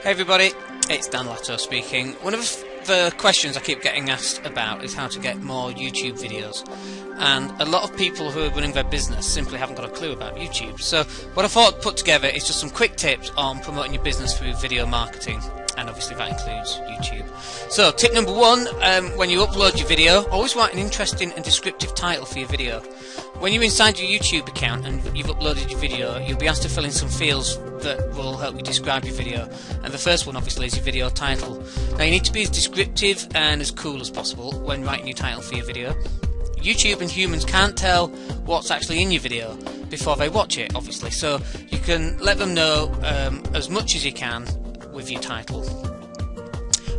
Hey everybody, it's Dan Latto speaking. One of the questions I keep getting asked about is how to get more YouTube videos, and a lot of people who are running their business simply haven't got a clue about YouTube. So what I thought I'd put together is just some quick tips on promoting your business through video marketing, and obviously that includes YouTube. So tip number one, when you upload your video, always write an interesting and descriptive title for your video. When you're inside your YouTube account and you've uploaded your video, you'll be asked to fill in some fields that will help you describe your video, and the first one obviously is your video title. Now you need to be as descriptive and as cool as possible when writing your title for your video. YouTube and humans can't tell what's actually in your video before they watch it, obviously, so you can let them know as much as you can with your title.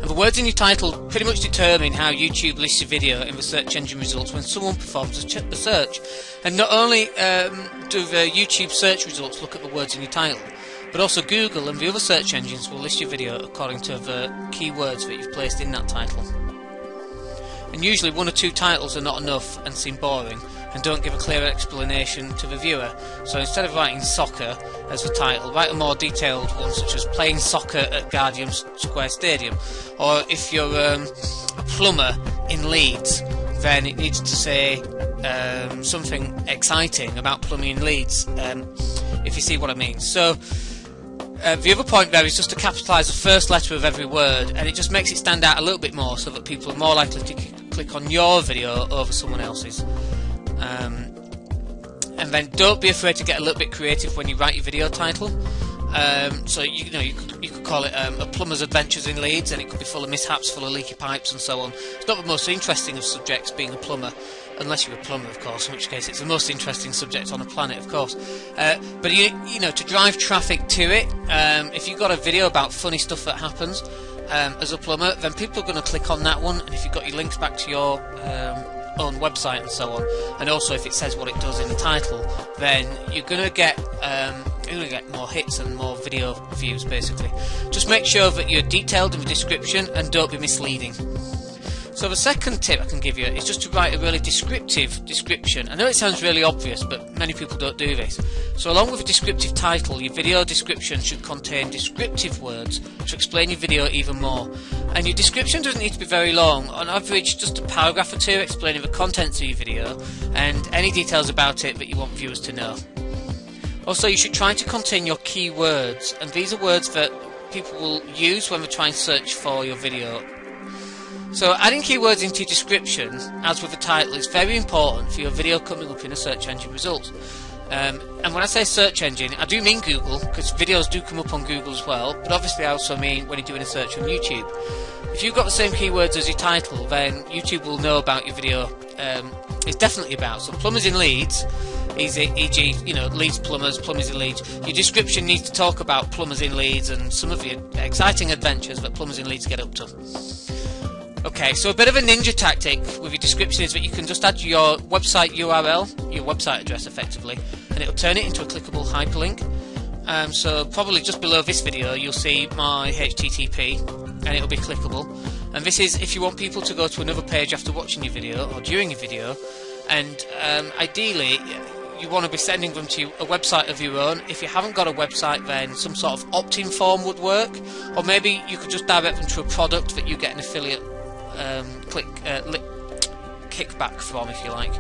And the words in your title pretty much determine how YouTube lists your video in the search engine results when someone performs a search. And not only do the YouTube search results look at the words in your title, but also Google and the other search engines will list your video according to the keywords that you've placed in that title. And usually one or two titles are not enough and seem boring and don't give a clear explanation to the viewer. So instead of writing soccer as the title, write a more detailed one such as playing soccer at Guardian Square Stadium. Or if you're a plumber in Leeds, then it needs to say something exciting about plumbing in Leeds, if you see what I mean. So the other point there is just to capitalise the first letter of every word, and it just makes it stand out a little bit more so that people are more likely to click on your video over someone else's. And then don't be afraid to get a little bit creative when you write your video title. So you could call it a plumber's adventures in Leeds, and it could be full of mishaps, full of leaky pipes and so on. It's not the most interesting of subjects, being a plumber, unless you're a plumber, of course, in which case it's the most interesting subject on the planet, of course. But you know, to drive traffic to it, if you've got a video about funny stuff that happens as a plumber, then people are going to click on that one. And if you've got your links back to your own website and so on, and also if it says what it does in the title, then you're going to get more hits and more video views, basically. Just make sure that you're detailed in the description and don't be misleading. So the second tip I can give you is just to write a really descriptive description. I know it sounds really obvious, but many people don't do this. So along with a descriptive title, your video description should contain descriptive words to explain your video even more. And your description doesn't need to be very long. On average, just a paragraph or two explaining the contents of your video and any details about it that you want viewers to know. Also, you should try to contain your keywords, and these are words that people will use when they try and search for your video. So adding keywords into your description, as with the title, is very important for your video coming up in a search engine results. And when I say search engine, I do mean Google, because videos do come up on Google as well, but obviously I also mean when you're doing a search on YouTube. If you've got the same keywords as your title, then YouTube will know about your video. It's definitely about. So plumbers in Leeds, e.g., Leeds plumbers in Leeds. Your description needs to talk about plumbers in Leeds and some of the exciting adventures that plumbers in Leeds get up to. Okay, so a bit of a ninja tactic with your description is that you can just add your website URL, your website address effectively, and it'll turn it into a clickable hyperlink. So probably just below this video you'll see my HTTP, and it'll be clickable. And this is if you want people to go to another page after watching your video or during your video, and ideally you want to be sending them to a website of your own. If you haven't got a website, then some sort of opt-in form would work, or maybe you could just direct them to a product that you get an affiliate kickback from, if you like.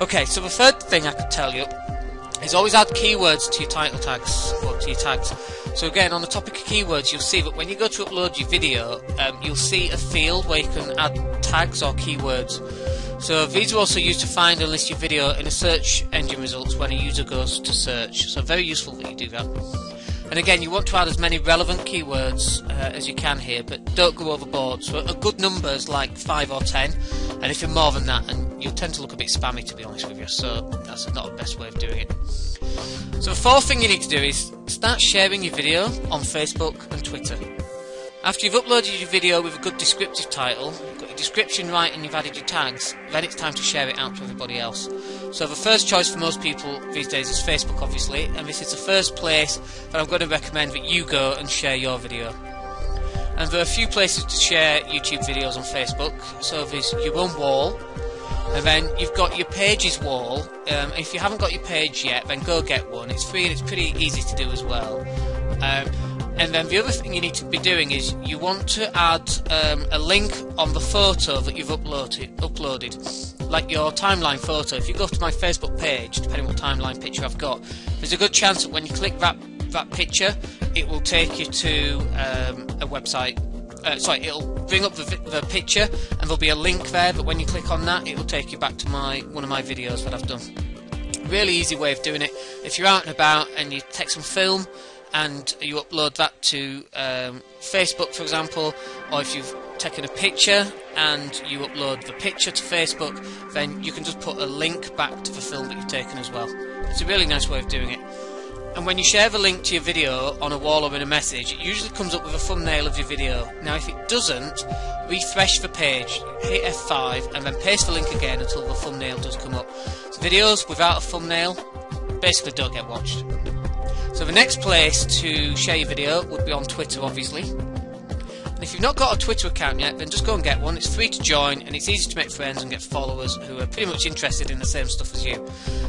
Okay, so the third thing I could tell you is always add keywords to your title tags, or to your tags. So again, on the topic of keywords, you'll see that when you go to upload your video, you'll see a field where you can add tags or keywords. So these are also used to find and list your video in a search engine results when a user goes to search. So very useful that you do that. And again, you want to add as many relevant keywords as you can here, but don't go overboard. So a good number is like 5 or 10, and if you're more than that, and you'll tend to look a bit spammy, to be honest with you, so that's not the best way of doing it. So the fourth thing you need to do is start sharing your video on Facebook and Twitter. After you've uploaded your video with a good descriptive title, you've got your description right and you've added your tags, then it's time to share it out to everybody else. So the first choice for most people these days is Facebook, obviously, and this is the first place that I'm going to recommend that you go and share your video. And there are a few places to share YouTube videos on Facebook. So there's your own wall, and then you've got your pages wall. If you haven't got your page yet, then go get one. It's free and it's pretty easy to do as well. And then the other thing you need to be doing is you want to add a link on the photo that you've uploaded, like your timeline photo. If you go to my Facebook page, depending what timeline picture I've got, there's a good chance that when you click that picture, it will take you to a website. It'll bring up the picture, and there'll be a link there. But when you click on that, it will take you back to one of my videos that I've done. Really easy way of doing it. If you're out and about and you take some film and you upload that to Facebook, for example, or if you've taken a picture and you upload the picture to Facebook, then you can just put a link back to the film that you've taken as well. It's a really nice way of doing it. And when you share the link to your video on a wall or in a message, it usually comes up with a thumbnail of your video. Now if it doesn't, refresh the page, hit F5 and then paste the link again until the thumbnail does come up. So videos without a thumbnail basically don't get watched. So the next place to share your video would be on Twitter, obviously. And if you've not got a Twitter account yet, then just go and get one. It's free to join and it's easy to make friends and get followers who are pretty much interested in the same stuff as you.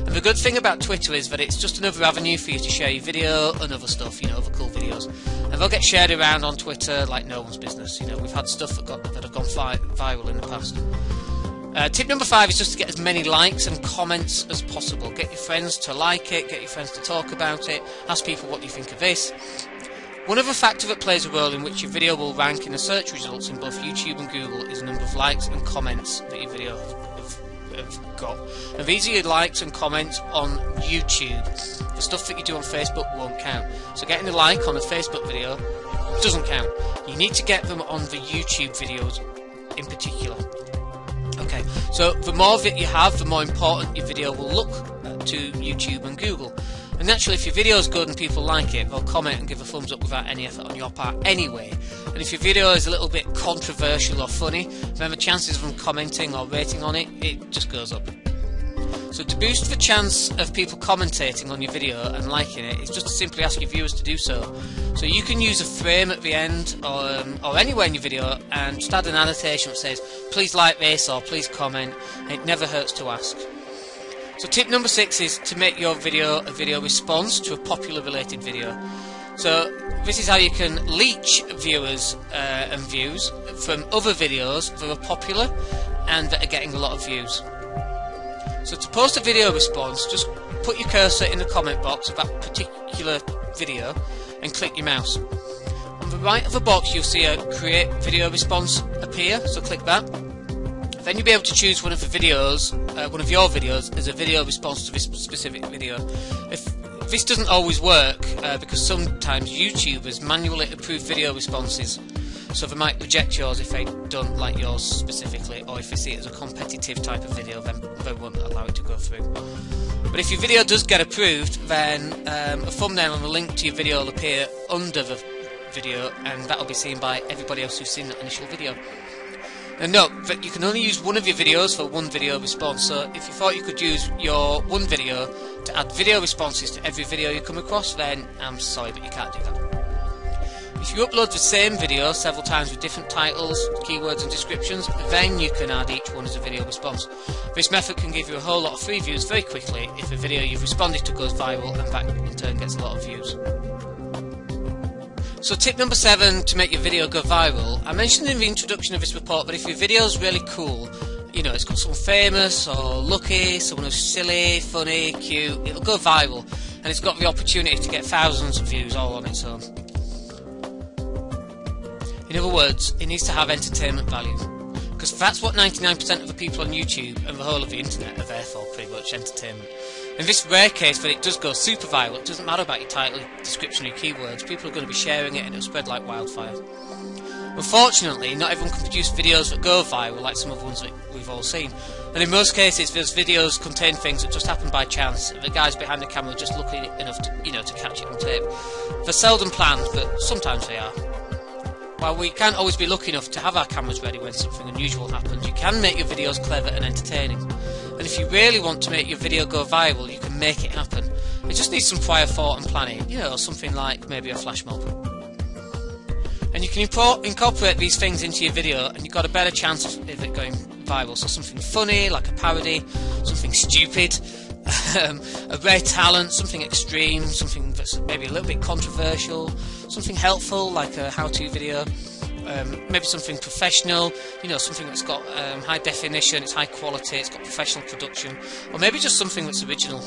And the good thing about Twitter is that it's just another avenue for you to share your video and other stuff, other cool videos. And they'll get shared around on Twitter like no one's business. We've had stuff that have gone viral in the past. Tip number 5 is just to get as many likes and comments as possible. Get your friends to like it, get your friends to talk about it, ask people what you think of this. One other factor that plays a role in which your video will rank in the search results in both YouTube and Google is the number of likes and comments that your video have got. And these are your likes and comments on YouTube. The stuff that you do on Facebook won't count. So getting a like on a Facebook video doesn't count. You need to get them on the YouTube videos in particular. Okay, so the more that you have, the more important your video will look to YouTube and Google. And naturally, if your video is good and people like it, they'll comment and give a thumbs up without any effort on your part anyway. And if your video is a little bit controversial or funny, then the chances of them commenting or rating on it just goes up. So to boost the chance of people commentating on your video and liking it, it's just to simply ask your viewers to do so. So you can use a frame at the end or anywhere in your video and just add an annotation that says, please like this or please comment. It never hurts to ask. So tip number 6 is to make your video a video response to a popular related video. So this is how you can leech viewers and views from other videos that are popular and that are getting a lot of views. So to post a video response, just put your cursor in the comment box of that particular video and click your mouse. On the right of the box you'll see a create video response appear, so click that. Then you'll be able to choose one of your videos as a video response to this specific video. If this doesn't always work, because sometimes YouTubers manually approve video responses, so they might reject yours if they don't like yours specifically, or if they see it as a competitive type of video, then they won't allow it to go through. But if your video does get approved, then a thumbnail and a link to your video will appear under the video, and that will be seen by everybody else who's seen that initial video. And note that you can only use one of your videos for one video response, so if you thought you could use your one video to add video responses to every video you come across, then I'm sorry, but you can't do that. If you upload the same video several times with different titles, keywords and descriptions, then you can add each one as a video response. This method can give you a whole lot of free views very quickly if a video you've responded to goes viral and that in turn gets a lot of views. So tip number 7 to make your video go viral. I mentioned in the introduction of this report that if your video is really cool, it's got someone famous or lucky, someone who's silly, funny, cute, it'll go viral and it's got the opportunity to get thousands of views all on its own. In other words, it needs to have entertainment value, because that's what 99% of the people on YouTube and the whole of the internet are there for, pretty much, entertainment. In this rare case that it does go super viral, it doesn't matter about your title, description or your keywords, people are going to be sharing it and it'll spread like wildfire. Unfortunately, not everyone can produce videos that go viral like some of the ones that we've all seen. And in most cases, those videos contain things that just happen by chance, and the guys behind the camera are just lucky enough to, to catch it on tape. They're seldom planned, but sometimes they are. While we can't always be lucky enough to have our cameras ready when something unusual happens, you can make your videos clever and entertaining. And if you really want to make your video go viral, you can make it happen. It just needs some prior thought and planning, something like maybe a flash mob. And you can incorporate these things into your video and you've got a better chance of it going viral. So something funny, like a parody, something stupid, a rare talent, something extreme, something that's maybe a little bit controversial, something helpful like a how-to video, maybe something professional, you know, something that's got high definition, it's high quality, it's got professional production, or maybe just something that's original.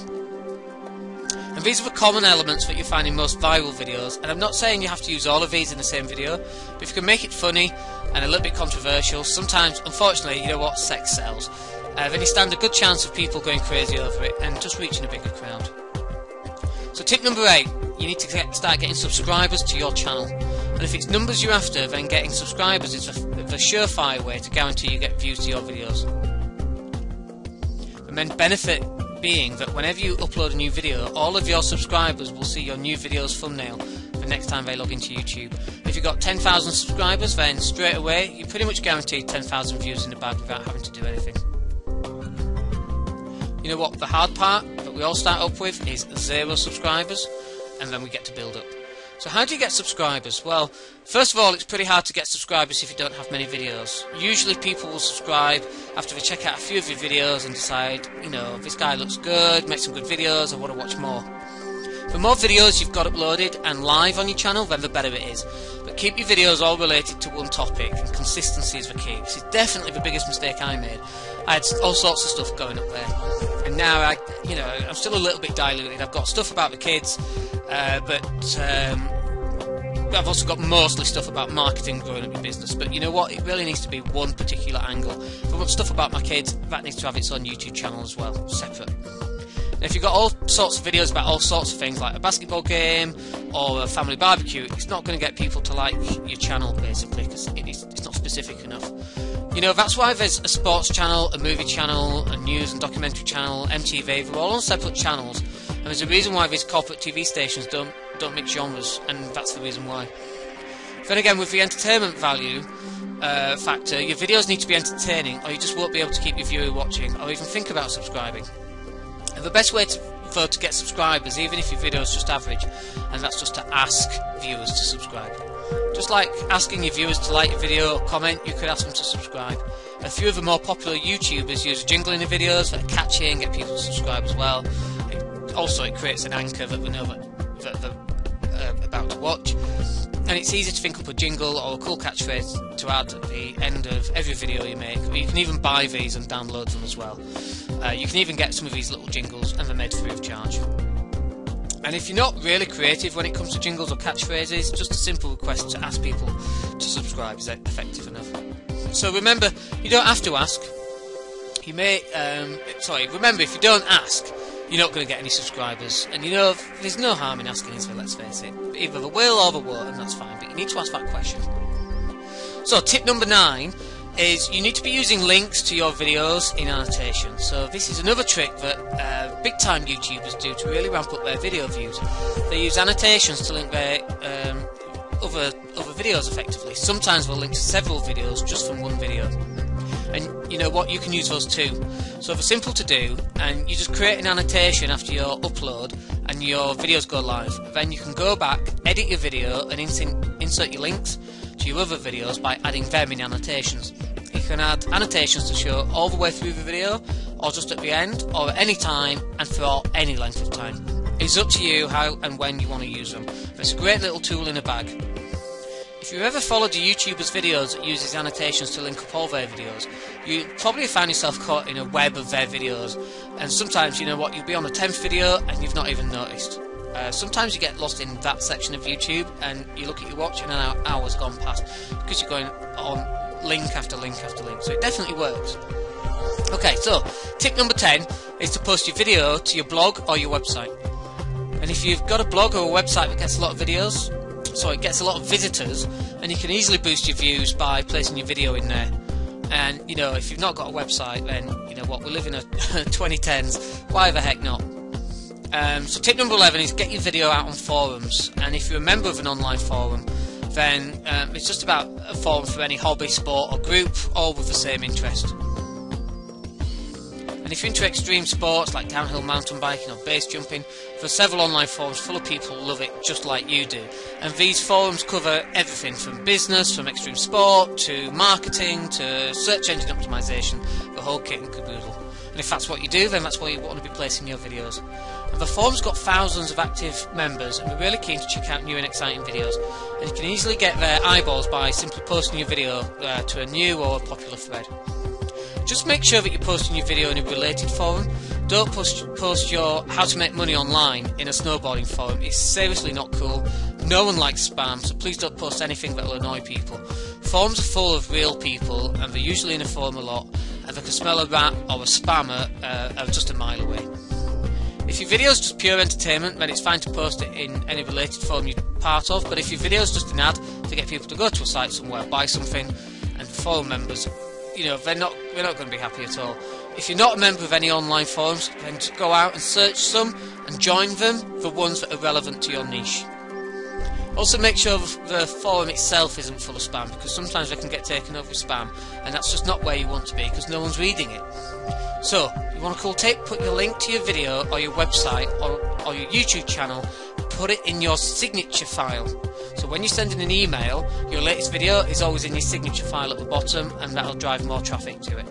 And these are the common elements that you find in most viral videos, and I'm not saying you have to use all of these in the same video, but if you can make it funny and a little bit controversial, sometimes, unfortunately, you know what, sex sells, then you stand a good chance of people going crazy over it and just reaching a bigger crowd. So tip number 8, you need to start getting subscribers to your channel. And if it's numbers you're after, then getting subscribers is the surefire way to guarantee you get views to your videos. The main benefit being that whenever you upload a new video, all of your subscribers will see your new video's thumbnail the next time they log into YouTube. If you've got 10,000 subscribers, then straight away you're pretty much guaranteed 10,000 views in the bag without having to do anything. You know what, the hard part that we all start up with is 0 subscribers, and then we get to build up. So how do you get subscribers? Well, first of all, it's pretty hard to get subscribers if you don't have many videos. Usually people will subscribe after they check out a few of your videos and decide, you know, this guy looks good, makes some good videos, I want to watch more. The more videos you've got uploaded and live on your channel, then the better it is. But keep your videos all related to one topic, and consistency is the key. This is definitely the biggest mistake I made. I had all sorts of stuff going up there, and now I'm still a little bit diluted. I've got stuff about the kids, but I've also got mostly stuff about marketing, growing up your business. But you know what? It really needs to be one particular angle. If I want stuff about my kids, that needs to have its own YouTube channel as well, separate. And if you've got all sorts of videos about all sorts of things, like a basketball game or a family barbecue, it's not going to get people to like your channel, basically, because it's not specific enough. You know, that's why there's a sports channel, a movie channel, a news and documentary channel, MTV. They're all on separate channels, and there's a reason why these corporate TV stations don't mix genres, and that's the reason why. Then again, with the entertainment value factor, your videos need to be entertaining, or you just won't be able to keep your viewer watching, or even think about subscribing. And the best way to get subscribers, even if your video is just average, and that's just to ask viewers to subscribe. Just like asking your viewers to like your video or comment, you could ask them to subscribe. A few of the more popular YouTubers use a jingle in their videos that are catchy and get people to subscribe as well. It creates an anchor that they know that they're about to watch. And it's easy to think up a jingle or a cool catchphrase to add at the end of every video you make. Or you can even buy these and download them as well. You can even get some of these little jingles, and they're made free of charge. And if you're not really creative when it comes to jingles or catchphrases, just a simple request to ask people to subscribe is effective enough. So remember, you don't have to ask. You may, remember, if you don't ask, you're not going to get any subscribers. And you know, there's no harm in asking, so let's face it. Either the will or the won't, and that's fine. But you need to ask that question. So tip number 9 is you need to be using links to your videos in annotation. So this is another trick that big time YouTubers do to really ramp up their video views. They use annotations to link their other videos effectively. Sometimes they'll link to several videos just from one video. And you know what, you can use those too. So they're simple to do, and you just create an annotation after your upload and your videos go live. Then you can go back, edit your video and insert your links to your other videos by adding them in annotations. You can add annotations to show all the way through the video, or just at the end, or at any time and for any length of time. It's up to you how and when you want to use them. But it's a great little tool in a bag. If you've ever followed a YouTuber's videos that uses annotations to link up all their videos, you probably find yourself caught in a web of their videos, and sometimes, you know what, you'll be on the 10th video and you've not even noticed. Sometimes you get lost in that section of YouTube and you look at your watch and an hour's gone past because you're going on link after link after link, so it definitely works. Okay, so tip number 10 is to post your video to your blog or your website. And if you've got a blog or a website that gets a lot of videos, so it gets a lot of visitors, and you can easily boost your views by placing your video in there. And you know, if you've not got a website, then you know what, we live in a 2010s, why the heck not? So tip number 11 is get your video out on forums. And if you're a member of an online forum, then it's just about a forum for any hobby, sport or group, all with the same interest. And if you're into extreme sports like downhill mountain biking or base jumping, there are several online forums full of people who love it just like you do. And these forums cover everything from business, from extreme sport, to marketing, to search engine optimization, the whole kit and caboodle. And if that's what you do, then that's where you want to be placing your videos. And The forum's got thousands of active members, and we're really keen to check out new and exciting videos. And you can easily get their eyeballs by simply posting your video to a new or a popular thread. Just make sure that you're posting your video in a related forum. Don't post your how to make money online in a snowboarding forum. It's seriously not cool. No one likes spam, so please don't post anything that will annoy people. Forums are full of real people, and they're usually in a forum a lot, and they can smell a rat or a spammer just a mile away. If your video is just pure entertainment, then it's fine to post it in any related forum you're part of, but if your video is just an ad to get people to go to a site somewhere, buy something, and forum members, you know, we're not going to be happy at all. If you're not a member of any online forums, then just go out and search some and join them, the ones that are relevant to your niche. Also make sure the forum itself isn't full of spam, because sometimes they can get taken over with spam, and that's just not where you want to be because no one's reading it. So, you want a cool tip? Put your link to your video or your website or your YouTube channel, put it in your signature file. So when you're sending an email, your latest video is always in your signature file at the bottom, and that'll drive more traffic to it.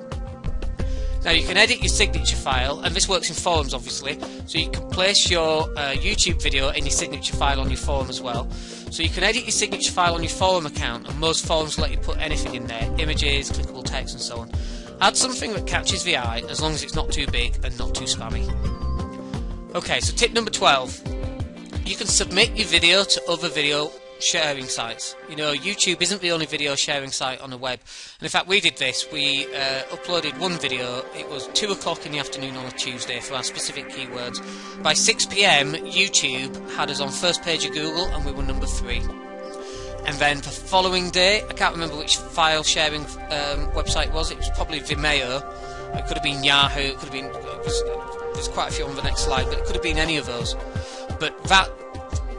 Now you can edit your signature file, and this works in forums obviously, so you can place your YouTube video in your signature file on your forum as well. So you can edit your signature file on your forum account, and most forums let you put anything in there, images, clickable text and so on. Add something that catches the eye, as long as it's not too big and not too spammy. Okay, so tip number 12. You can submit your video to other video sharing sites. You know, YouTube isn't the only video sharing site on the web, and in fact we did this. We uploaded one video. It was 2 o'clock in the afternoon on a Tuesday for our specific keywords. By 6 PM YouTube had us on first page of Google, and we were number 3. And then the following day, I can't remember which file sharing website it was probably Vimeo, it could have been Yahoo, it could have been, there's quite a few on the next slide, but it could have been any of those. But that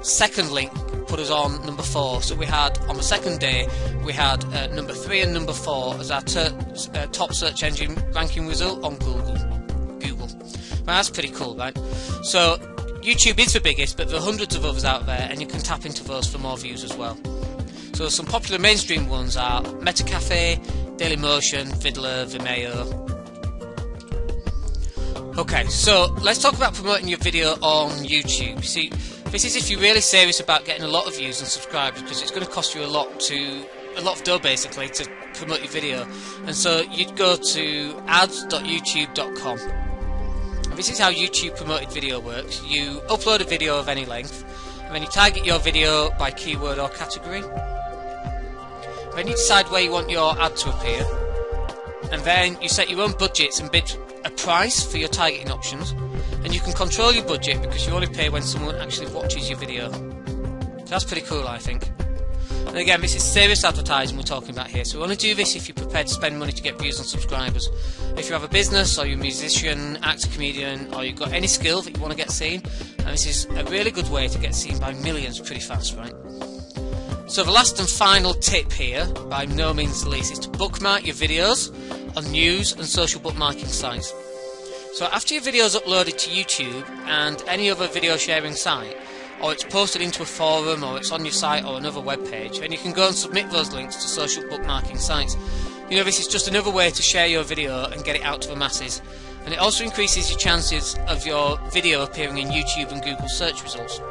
second link put us on number 4, so we had, on the second day, we had number 3 and number 4 as our top search engine ranking result on Google. Well, that's pretty cool, right? So YouTube is the biggest, but there are hundreds of others out there, and you can tap into those for more views as well. So some popular mainstream ones are MetaCafe, Dailymotion, Vidler, Vimeo. Okay, so let's talk about promoting your video on YouTube. You see, this is if you're really serious about getting a lot of views and subscribers, because it's going to cost you a lot of dough basically to promote your video. And so you'd go to ads.youtube.com. This is how YouTube promoted video works. You upload a video of any length, and then you target your video by keyword or category. Then you decide where you want your ad to appear, and then you set your own budgets and bid a price for your targeting options, and you can control your budget because you only pay when someone actually watches your video. So that's pretty cool, I think. And again, this is serious advertising we're talking about here, so we only do this if you're prepared to spend money to get views and subscribers. If you have a business, or you're a musician, actor, comedian, or you've got any skill that you want to get seen, and this is a really good way to get seen by millions pretty fast, right? So the last and final tip here, by no means the least, is to bookmark your videos on news and social bookmarking sites. So after your video is uploaded to YouTube and any other video sharing site, or it's posted into a forum, or it's on your site or another web page, then you can go and submit those links to social bookmarking sites. You know, this is just another way to share your video and get it out to the masses, and it also increases your chances of your video appearing in YouTube and Google search results.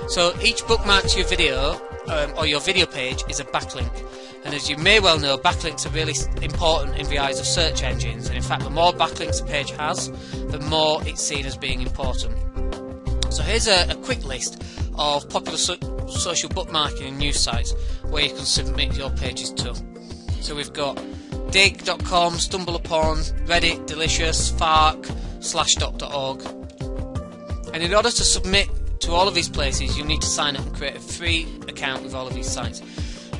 So each bookmark to your video or your video page is a backlink, and as you may well know, backlinks are really important in the eyes of search engines, and in fact the more backlinks a page has, the more it's seen as being important. So here's a quick list of popular social bookmarking and news sites where you can submit your pages to. So we've got dig.com, StumbleUpon, Reddit, Delicious, Fark, Slashdot.org. And in order to submit to all of these places, you need to sign up and create a free account with all of these sites.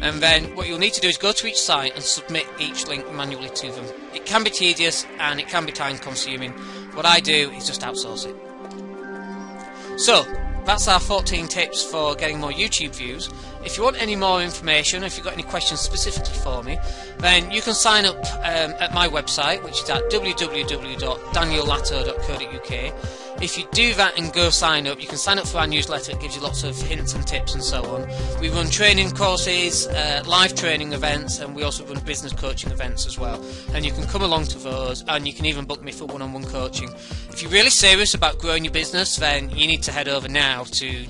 And then what you'll need to do is go to each site and submit each link manually to them. It can be tedious and it can be time consuming. What I do is just outsource it. So, that's our 14 tips for getting more YouTube views. If you want any more information, if you've got any questions specifically for me, then you can sign up at my website, which is at www.daniellatto.co.uk. If you do that and go sign up, you can sign up for our newsletter. It gives you lots of hints and tips and so on. We run training courses, live training events, and we also run business coaching events as well. And you can come along to those, and you can even book me for one-on-one coaching. If you're really serious about growing your business, then you need to head over now to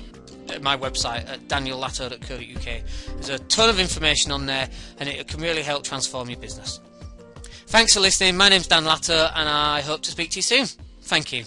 my website at daniellatto.co.uk. There's a ton of information on there, and it can really help transform your business. Thanks for listening. My name's Dan Latto, and I hope to speak to you soon. Thank you.